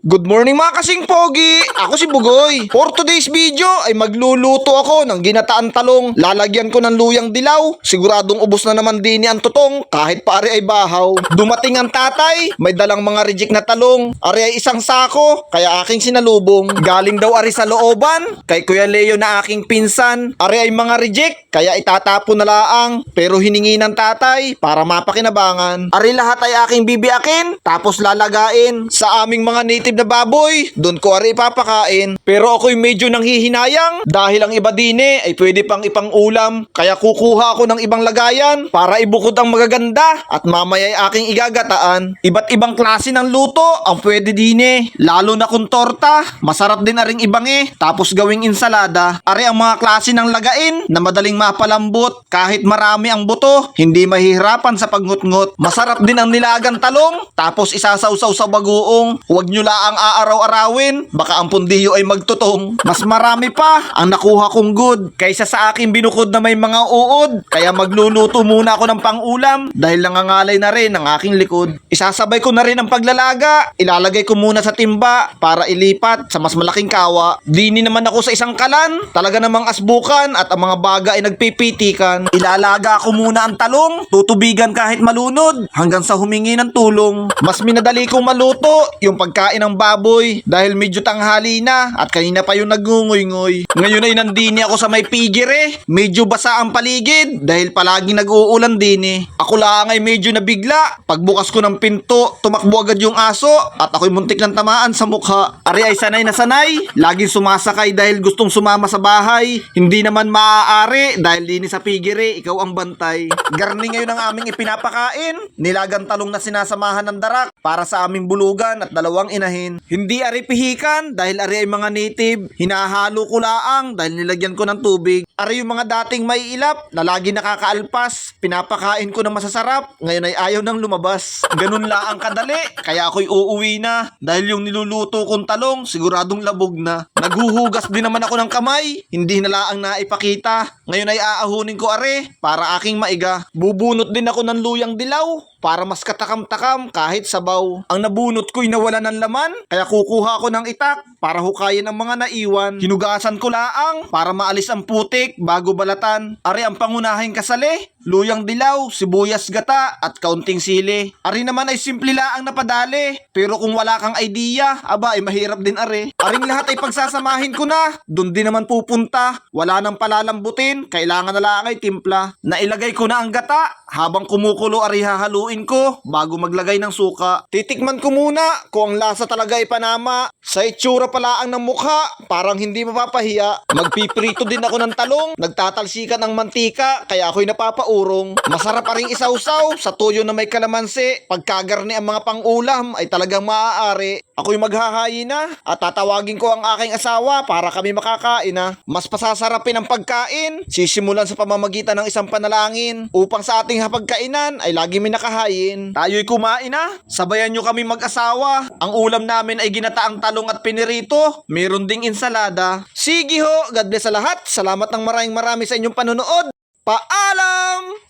Good morning mga kasing pogi! Ako si Bugoy. For today's video ay magluluto ako ng ginataan talong. Lalagyan ko ng luyang dilaw. Siguradong ubos na naman din ang tutong kahit pare ay bahaw. Dumating ang tatay, may dalang mga reject na talong. Ari ay isang sako, kaya aking sinalubong. Galing daw ari sa looban, kay Kuya Leo na aking pinsan. Ari ay mga reject, kaya itatapon na laang. Pero hiningi ng tatay para mapakinabangan. Ari lahat ay aking bibiakin, tapos lalagain sa aming mga native na baboy, doon ko ari ipapakain. Pero ako'y medyo nanghihinayang dahil ang iba dine ay pwede pang ipang ulam. Kaya kukuha ako ng ibang lagayan para ibukod ang magaganda at mamaya ay aking igagataan. Iba't ibang klase ng luto ang pwede dine, lalo na kung torta. Masarap din aring ibangi, tapos gawing insalada. Ari ang mga klase ng lagain na madaling mapalambot. Kahit marami ang buto, hindi mahihirapan sa pagngut-ngut. Masarap din ang nilagang talong, tapos isasawsaw sa bagoong. Huwag nyo ang aaraw-arawin, baka ang pundiyo ay magtutong. Mas marami pa ang nakuha kong good kaysa sa aking binukod na may mga uod. Kaya magluluto muna ako ng pang-ulam dahil nangangalay na rin ang aking likod. Isasabay ko na rin ang paglalaga. Ilalagay ko muna sa timba para ilipat sa mas malaking kawa. Dini naman ako sa isang kalan. Talaga namang asbukan at ang mga baga ay nagpipitikan. Ilalaga ko muna ang talong, tutubigan kahit malunod hanggang sa humingi ng tulong. Mas minadali kong maluto yung pagkain ng baboy dahil medyo tanghali na at kanina pa yung nagungoy-ngoy. Ngayon ay nandini ako sa may pigire. Medyo basa ang paligid dahil palaging nag-uulan din eh. Ako lang ay medyo nabigla. Pagbukas ko ng pinto, tumakbo agad yung aso at ako'y muntik ng tamaan sa mukha. Ari ay sanay na sanay. Laging sumasakay dahil gustong sumama sa bahay. Hindi naman maaari dahil dini sa pigire, ikaw ang bantay. Garni ngayon ang aming ipinapakain. Nilagang talong na sinasamahan ng darak para sa aming bulugan at dalawang inahin. Hindi ari pihikan dahil ari ay mga native. Hinahalo ko laang dahil nilagyan ko ng tubig. Ari yung mga dating may ilap na lagi nakakaalpas. Pinapakain ko ng masasarap. Ngayon ay ayaw nang lumabas. Ganun laang kadali. Kaya ako'y uuwi na dahil yung niluluto kong talong siguradong labog na. Naghuhugas din naman ako ng kamay. Hindi na laang naipakita. Ngayon ay aahunin ko are para aking maiga. Bubunot din ako ng luyang dilaw para mas katakam-takam kahit sabaw. Ang nabunot ko'y nawala ng laman, kaya kukuha ko ng itak para hukayin ang mga naiwan. Hinugasan ko laang para maalis ang putik bago balatan. Ari ang pangunahing kasali, luyang dilaw, sibuyas gata at kaunting sili. Ari naman ay simple laang napadali, pero kung wala kang idea, aba ay mahirap din are. Aring lahat ay pagsasamahin ko na, dun din naman pupunta. Wala nang palalambutin, kailangan na lang ay timpla. Nailagay ko na ang gata, habang kumukulo ari hahaluin ko bago maglagay ng suka. Titikman ko muna kung ang lasa talaga ay panama. Sa itsura pala ang ng mukha, parang hindi mapapahiya. Magpiprito din ako ng talong, nagtatalsikan ng mantika, kaya ako'y napapaurong. Masarap pa ring isawsaw sa tuyo na may kalamansi. Pagkagarni ang mga pang-ulam ay talagang maaari. Ako'y maghahayin na at tatawagin ko ang aking asawa para kami makakain na. Mas pasasarapin ang pagkain, sisimulan sa pamamagitan ng isang panalangin upang sa ating hapagkainan ay lagi may nakahain. Tayo'y kumain na, sabayan nyo kami mag-asawa. Ang ulam namin ay ginataang talong at pinirito. Meron ding insalada. Sige ho, God bless sa lahat. Salamat ng marami sa inyong panonood. Paalam!